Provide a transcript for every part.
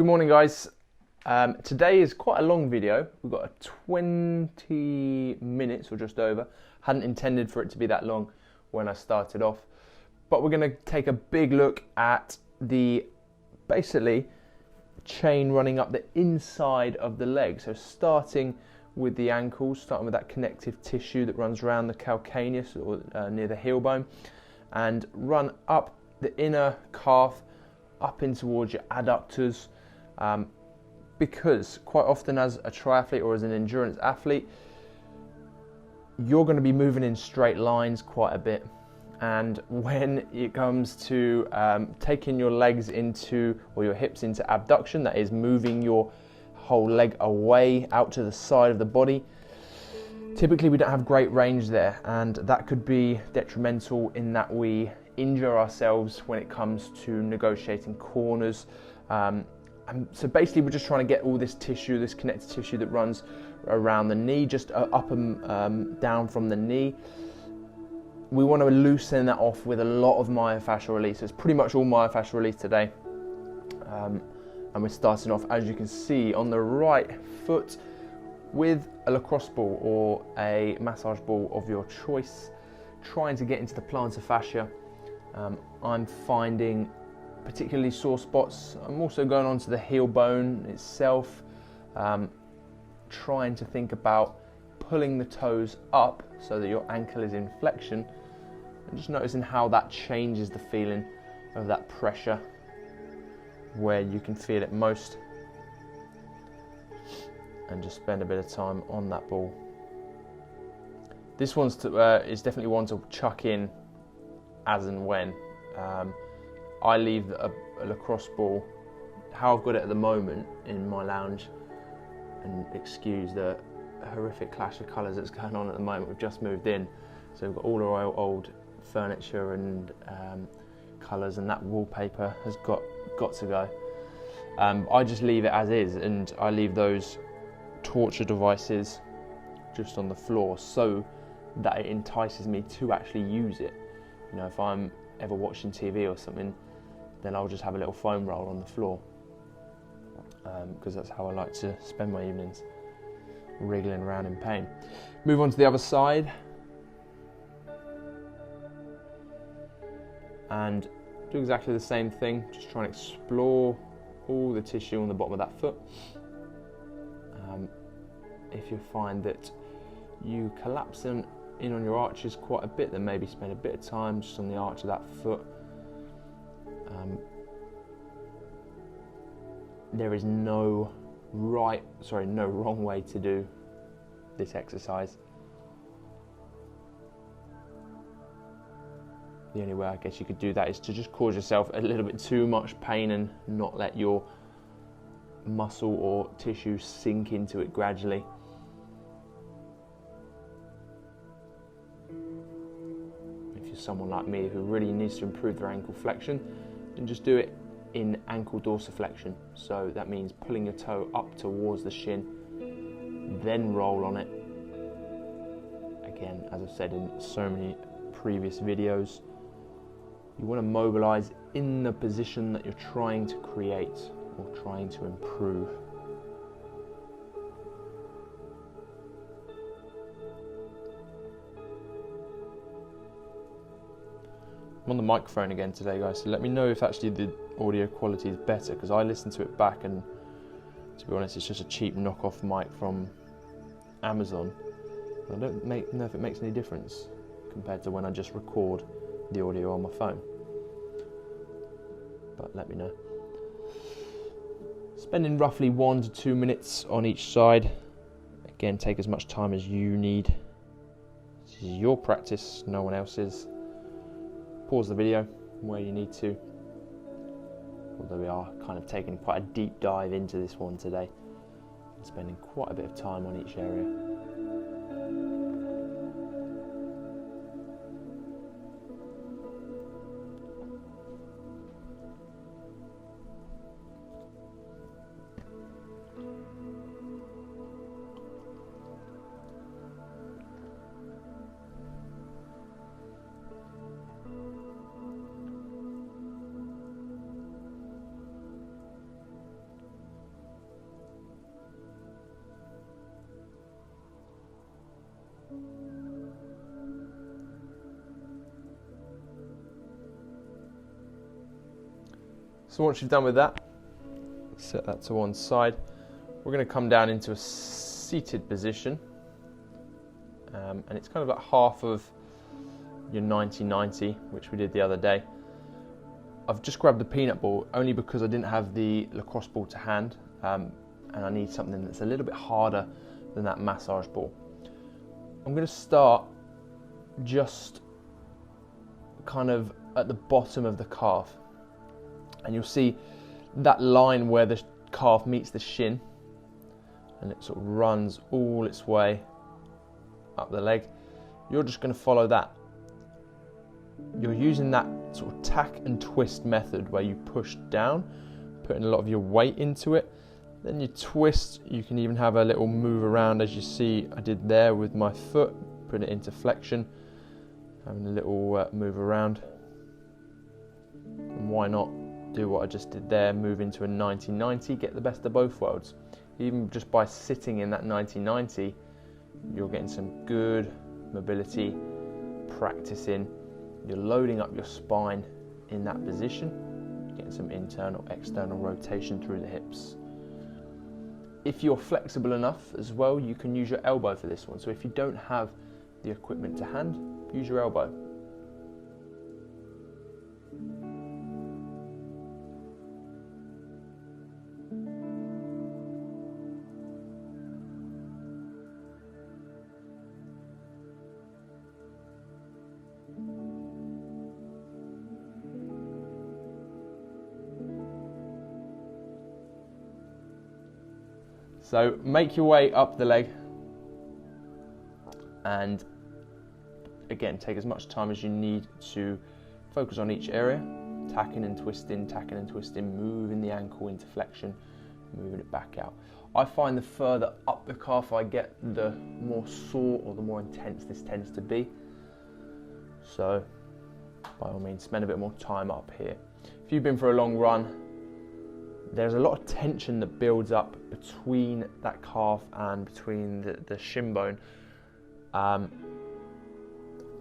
Good morning, guys. Today is quite a long video. We've got a 20 minutes or just over. Hadn't intended for it to be that long when I started off, but we're going to take a big look at the basically chain running up the inside of the leg. So starting with the ankles, starting with that connective tissue that runs around the calcaneus or near the heel bone, and run up the inner calf up in towards your adductors, because quite often as a triathlete or as an endurance athlete, you're going to be moving in straight lines quite a bit, and when it comes to taking your legs into, or your hips into abduction, that is moving your whole leg away out to the side of the body, typically we don't have great range there, and that could be detrimental in that we injure ourselves when it comes to negotiating corners. And so basically we're just trying to get all this tissue, this connective tissue that runs around the knee, just up and down from the knee. We want to loosen that off with a lot of myofascial release. It's pretty much all myofascial release today. And we're starting off, as you can see, on the right foot with a lacrosse ball or a massage ball of your choice, trying to get into the plantar fascia. I'm finding particularly sore spots. I'm also going on to the heel bone itself, trying to think about pulling the toes up so that your ankle is in flexion, and just noticing how that changes the feeling of that pressure, where you can feel it most, and just spend a bit of time on that ball. This one's is definitely one to chuck in as and when. I leave a lacrosse ball, how I've got it at the moment, in my lounge, and excuse the horrific clash of colours that's going on at the moment. We've just moved in, so we've got all our old furniture and colours, and that wallpaper has got to go. I just leave it as is, and I leave those torture devices just on the floor so that it entices me to actually use it. You know, if I'm ever watching TV or something, then I'll just have a little foam roll on the floor, because that's how I like to spend my evenings, wriggling around in pain. Move on to the other side and do exactly the same thing, just try and explore all the tissue on the bottom of that foot. If you find that you collapse in on your arches quite a bit, then maybe spend a bit of time just on the arch of that foot. There is no wrong way to do this exercise. The only way I guess you could do that is to just cause yourself a little bit too much pain and not let your muscle or tissue sink into it gradually. If you're someone like me who really needs to improve their ankle flexion, then just do it in ankle dorsiflexion. So that means pulling your toe up towards the shin, then roll on it. Again, as I've said in so many previous videos, you want to mobilize in the position that you're trying to create or trying to improve. I'm on the microphone again today, guys, so let me know if actually the audio quality is better, because I listened to it back and, to be honest, it's just a cheap knockoff mic from Amazon. I don't know if it makes any difference compared to when I just record the audio on my phone, but let me know. Spending roughly 1 to 2 minutes on each side. Again, take as much time as you need. This is your practice, no one else's. Pause the video where you need to, although we are kind of taking quite a deep dive into this one today and spending quite a bit of time on each area. So once you've done with that, set that to one side. We're going to come down into a seated position, and it's kind of like half of your 90-90, which we did the other day. I've just grabbed the peanut ball only because I didn't have the lacrosse ball to hand, and I need something that's a little bit harder than that massage ball. I'm going to start just kind of at the bottom of the calf, and you'll see that line where the calf meets the shin, and it sort of runs all its way up the leg. You're just going to follow that. You're using that sort of tack and twist method where you push down, putting a lot of your weight into it, then you twist. You can even have a little move around, as you see I did there with my foot, put it into flexion, having a little move around. And why not do what I just did there, move into a 90-90, get the best of both worlds. Even just by sitting in that 90-90, you're getting some good mobility, practicing. You're loading up your spine in that position, getting some internal, external rotation through the hips. If you're flexible enough as well, you can use your elbow for this one. So if you don't have the equipment to hand, use your elbow. So make your way up the leg, and again, take as much time as you need to focus on each area, tacking and twisting, moving the ankle into flexion, moving it back out. I find the further up the calf I get, the more sore or the more intense this tends to be. So by all means, spend a bit more time up here. If you've been for a long run, there's a lot of tension that builds up between that calf and between the shin bone.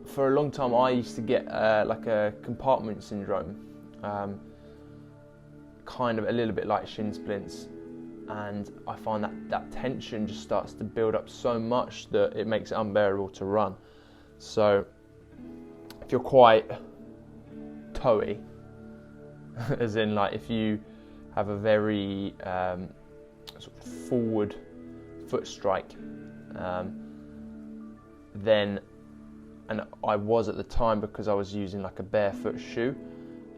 For a long time, I used to get like a compartment syndrome, kind of a little bit like shin splints, and I find that tension just starts to build up so much that it makes it unbearable to run. So if you're quite toey, as in like if you have a very sort of forward foot strike, then, and I was at the time because I was using like a barefoot shoe,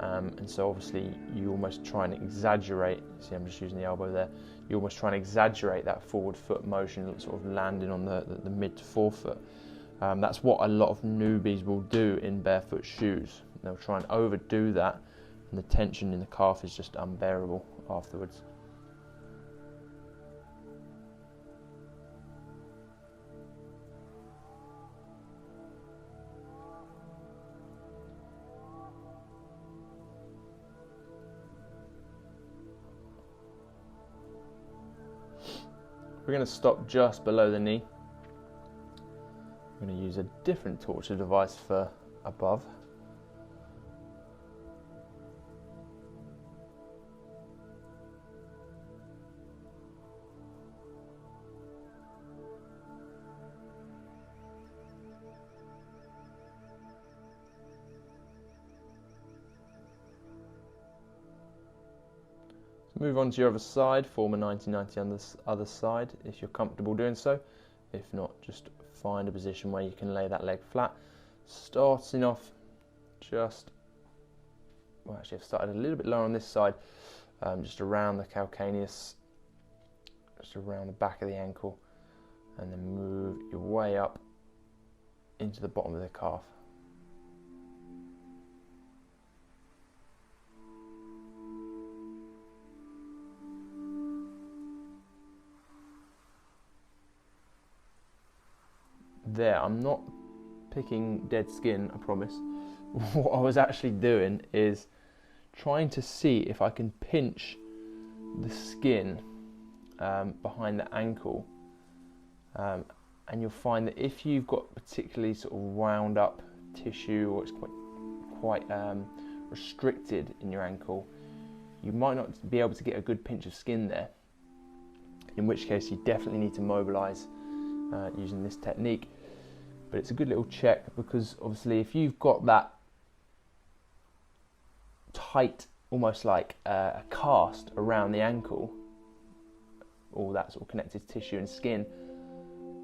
and so obviously you almost try and exaggerate, see I'm just using the elbow there, you almost try and exaggerate that forward foot motion, sort of landing on the mid to forefoot. That's what a lot of newbies will do in barefoot shoes. They'll try and overdo that, and the tension in the calf is just unbearable afterwards. We're going to stop just below the knee. I'm going to use a different torture device for above. Move on to your other side, form a 90-90 on this other side if you're comfortable doing so. If not, just find a position where you can lay that leg flat. Starting off just, well actually I've started a little bit lower on this side, just around the calcaneus, just around the back of the ankle, and then move your way up into the bottom of the calf. There, I'm not picking dead skin, I promise. What I was actually doing is trying to see if I can pinch the skin behind the ankle, and you'll find that if you've got particularly sort of wound up tissue, or it's quite restricted in your ankle, you might not be able to get a good pinch of skin there, in which case you definitely need to mobilize using this technique. But it's a good little check, because obviously if you've got that tight, almost like a cast around the ankle, all that sort of connective tissue and skin,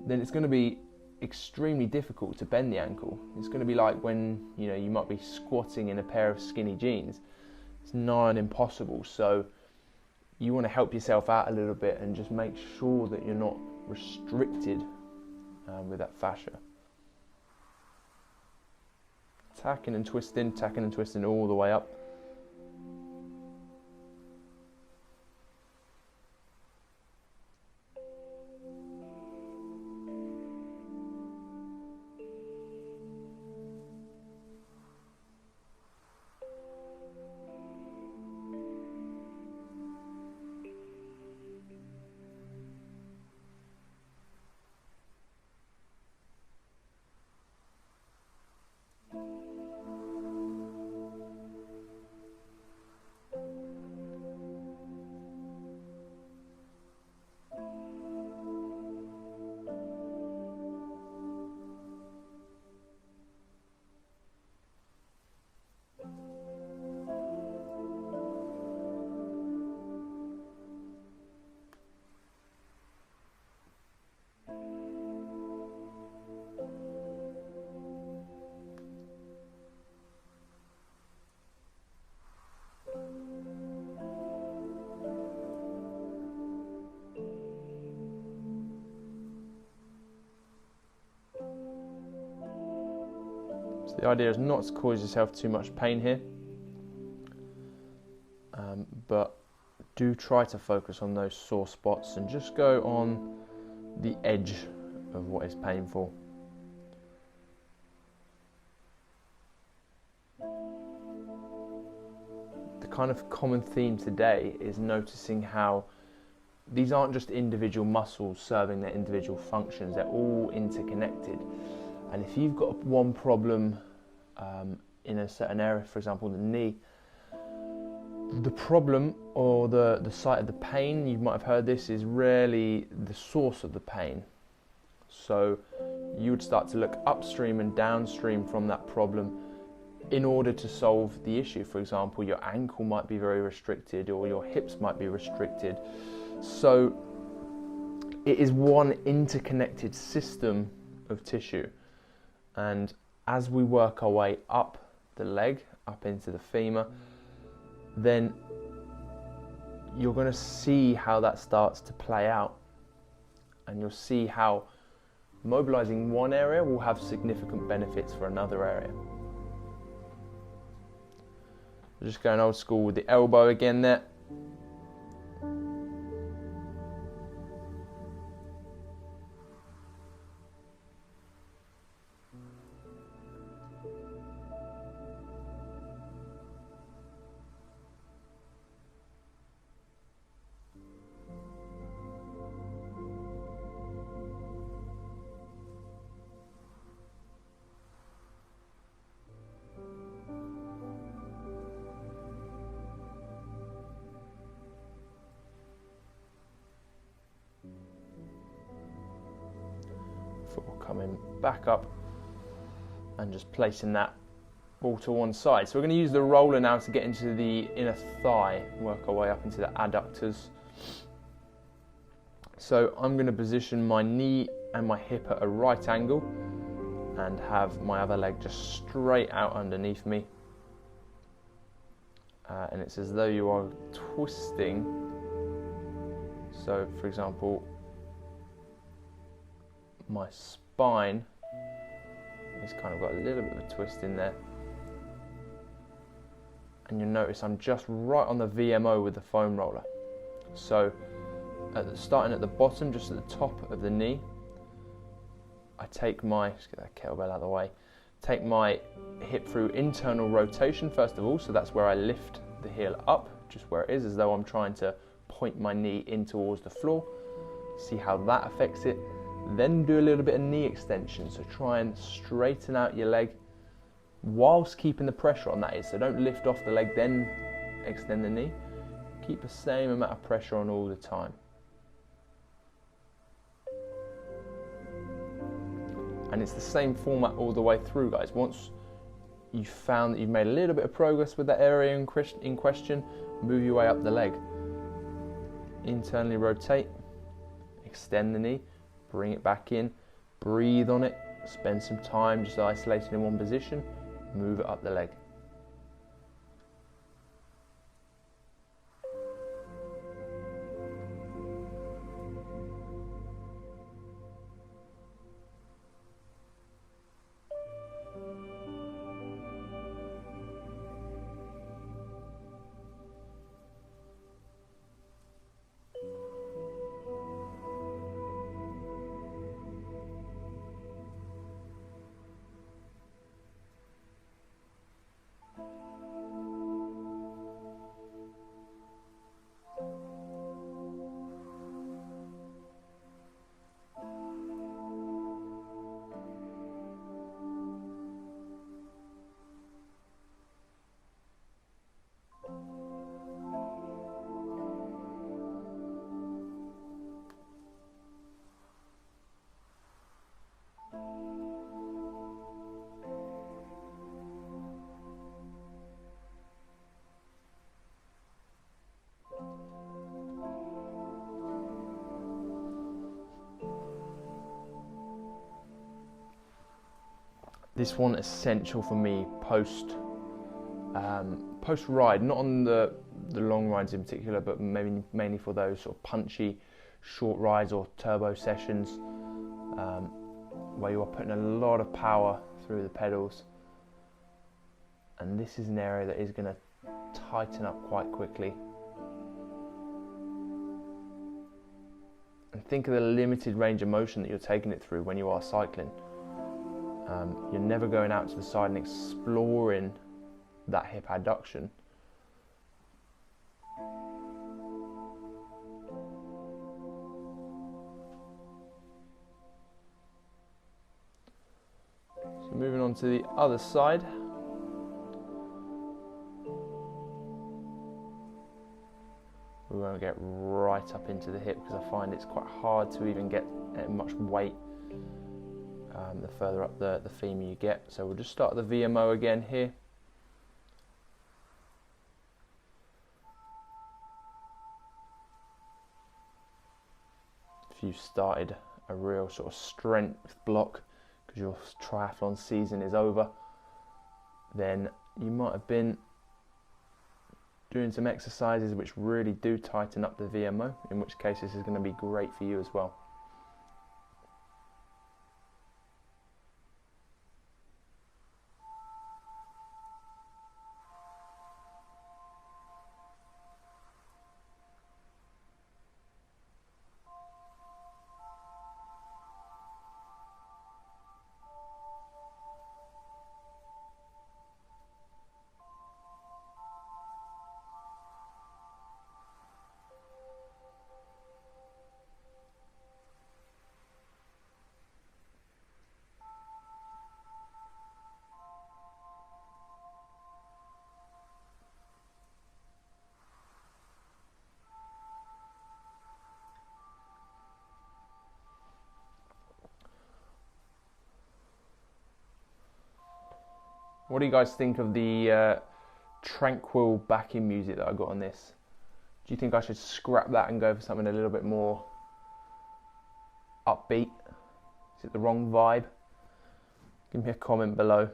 then it's going to be extremely difficult to bend the ankle. It's going to be like when you might be squatting in a pair of skinny jeans. It's nigh on impossible. So you want to help yourself out a little bit and just make sure that you're not restricted with that fascia. Tacking and twisting all the way up. The idea is not to cause yourself too much pain here, but do try to focus on those sore spots and just go on the edge of what is painful. The kind of common theme today is noticing how these aren't just individual muscles serving their individual functions, they're all interconnected. And if you've got one problem in a certain area, for example the knee, the problem or the site of the pain, you might have heard this, is rarely the source of the pain. So you would start to look upstream and downstream from that problem in order to solve the issue. For example, your ankle might be very restricted, or your hips might be restricted. So it is one interconnected system of tissue. And as we work our way up the leg, up into the femur, then you're going to see how that starts to play out. And you'll see how mobilizing one area will have significant benefits for another area. Just going old school with the elbow again there. Coming back up and just placing that all to one side. So we're going to use the roller now to get into the inner thigh, work our way up into the adductors. So I'm going to position my knee and my hip at a right angle and have my other leg just straight out underneath me. And it's as though you are twisting. So for example, my spine has kind of got a little bit of a twist in there, and you'll notice I'm just right on the VMO with the foam roller. So starting at the bottom, just at the top of the knee, I take my, let's get that kettlebell out of the way, take my hip through internal rotation first of all, so that's where I lift the heel up, just where it is, as though I'm trying to point my knee in towards the floor. See how that affects it. Then do a little bit of knee extension, so try and straighten out your leg whilst keeping the pressure on, that is, so don't lift off the leg then extend the knee. Keep the same amount of pressure on all the time. And it's the same format all the way through, guys. Once you've found that you've made a little bit of progress with that area in question, move your way up the leg. Internally rotate, extend the knee, bring it back in, breathe on it, spend some time just isolated in one position, move it up the leg. This one essential for me post ride, not on the long rides in particular, but mainly for those sort of punchy short rides or turbo sessions where you are putting a lot of power through the pedals. And this is an area that is going to tighten up quite quickly. And think of the limited range of motion that you're taking it through when you are cycling. You're never going out to the side and exploring that hip adduction. So moving on to the other side. We won't get right up into the hip because I find it's quite hard to even get much weight the further up the femur you get. So we'll just start the VMO again here. If you've started a real sort of strength block because your triathlon season is over, then you might have been doing some exercises which really do tighten up the VMO, in which case this is going to be great for you as well. What do you guys think of the tranquil backing music that I got on this? Do you think I should scrap that and go for something a little bit more upbeat? Is it the wrong vibe? Give me a comment below.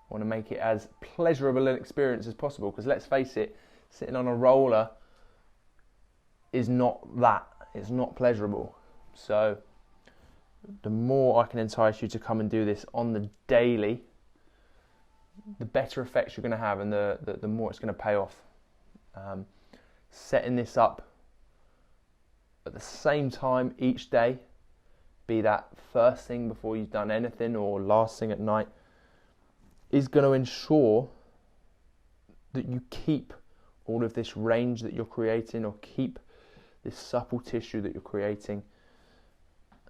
I want to make it as pleasurable an experience as possible, because let's face it, sitting on a roller is not that. It's not pleasurable. So the more I can entice you to come and do this on the daily, the better effects you're going to have, and the more it's going to pay off. Setting this up at the same time each day, be that first thing before you've done anything or last thing at night, is going to ensure that you keep all of this range that you're creating, or keep this supple tissue that you're creating,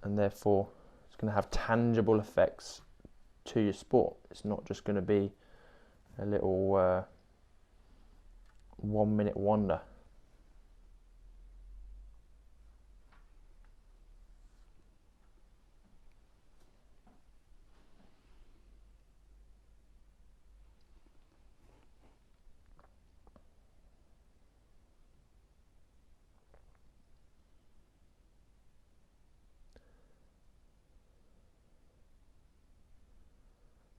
and therefore it's going to have tangible effects to your sport. It's not just going to be a little 1 minute wonder.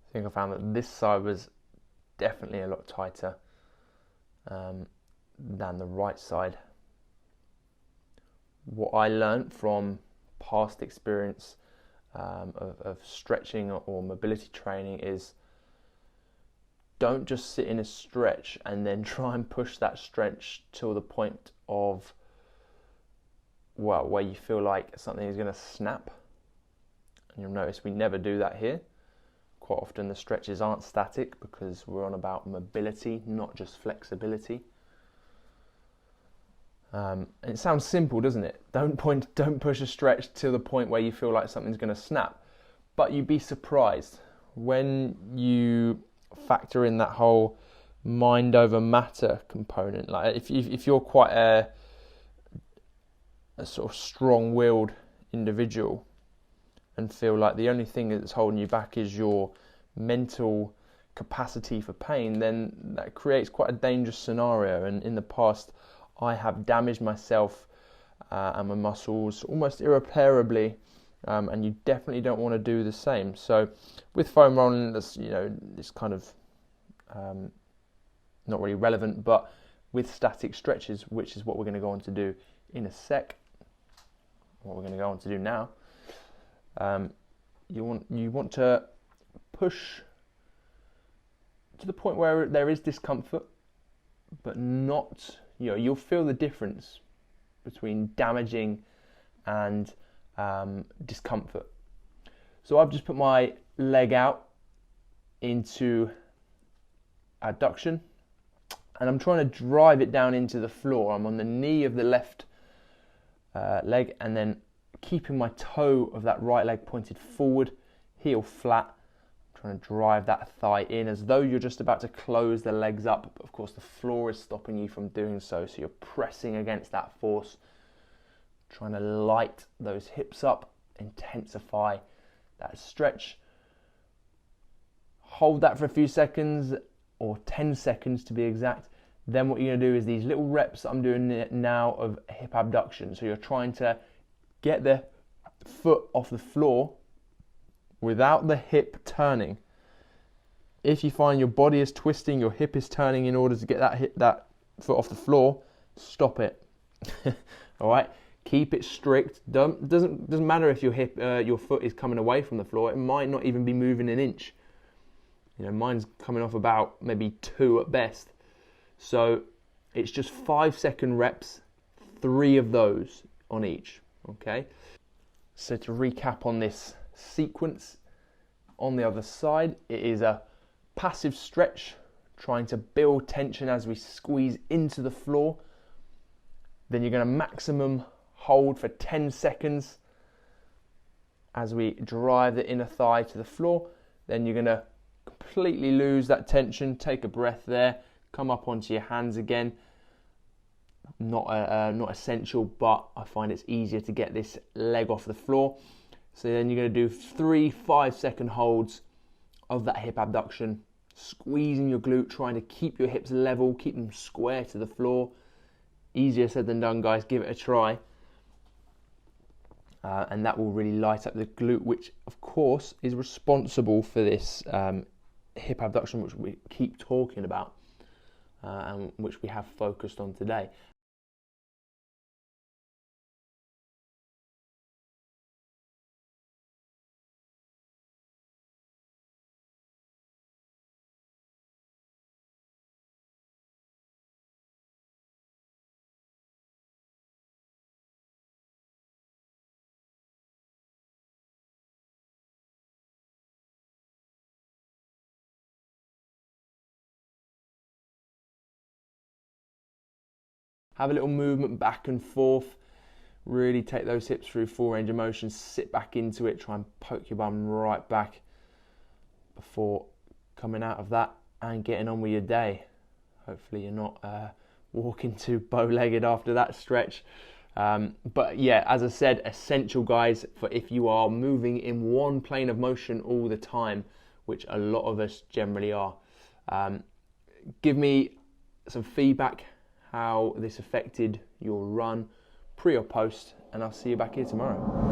I think I found that this side was definitely a lot tighter than the right side. What I learned from past experience of stretching or mobility training is don't just sit in a stretch and then try and push that stretch till the point of, well, where you feel like something is going to snap. And you'll notice we never do that here. Quite often the stretches aren't static because we're on about mobility, not just flexibility. And it sounds simple, doesn't it? Don't push a stretch to the point where you feel like something's going to snap. But you'd be surprised when you factor in that whole mind over matter component. Like if you're quite a sort of strong-willed individual and feel like the only thing that's holding you back is your mental capacity for pain, then that creates quite a dangerous scenario. And in the past, I have damaged myself and my muscles almost irreparably, and you definitely don't want to do the same. So with foam rolling, that's, it's kind of not really relevant, but with static stretches, which is what we're going to go on to do in a sec, what we're going to go on to do now, you want to push to the point where there is discomfort, but not, you'll feel the difference between damaging and discomfort. So I've just put my leg out into adduction and I'm trying to drive it down into the floor. I'm on the knee of the left leg and then keeping my toe of that right leg pointed forward, heel flat. I'm trying to drive that thigh in as though you're just about to close the legs up, but of course the floor is stopping you from doing so, so you're pressing against that force, trying to light those hips up, intensify that stretch. Hold that for a few seconds, or 10 seconds to be exact. Then what you're going to do is these little reps I'm doing now of hip abduction. So you're trying to get the foot off the floor without the hip turning. If you find your body is twisting, your hip is turning in order to get that foot off the floor, stop it. All right, keep it strict. Doesn't matter if your foot is coming away from the floor. It might not even be moving an inch. Mine's coming off about maybe 2 at best. So it's just 5-second reps, 3 of those on each. Okay. So to recap on this sequence, on the other side, it is a passive stretch, trying to build tension as we squeeze into the floor. Then you're going to maximum hold for 10 seconds as we drive the inner thigh to the floor. Then you're going to completely lose that tension, take a breath there, come up onto your hands again. Not essential, but I find it's easier to get this leg off the floor. So then you're going to do 3 5-second holds of that hip abduction, squeezing your glute, trying to keep your hips level, keep them square to the floor. Easier said than done, guys. Give it a try. And that will really light up the glute, which of course is responsible for this hip abduction, which we keep talking about and which we have focused on today. Have a little movement back and forth. Really take those hips through full range of motion. Sit back into it. Try and poke your bum right back before coming out of that and getting on with your day. Hopefully you're not walk into bow-legged after that stretch. But yeah, as I said, essential, guys, for if you are moving in one plane of motion all the time, which a lot of us generally are. Give me some feedback how this affected your run, pre or post, and I'll see you back here tomorrow.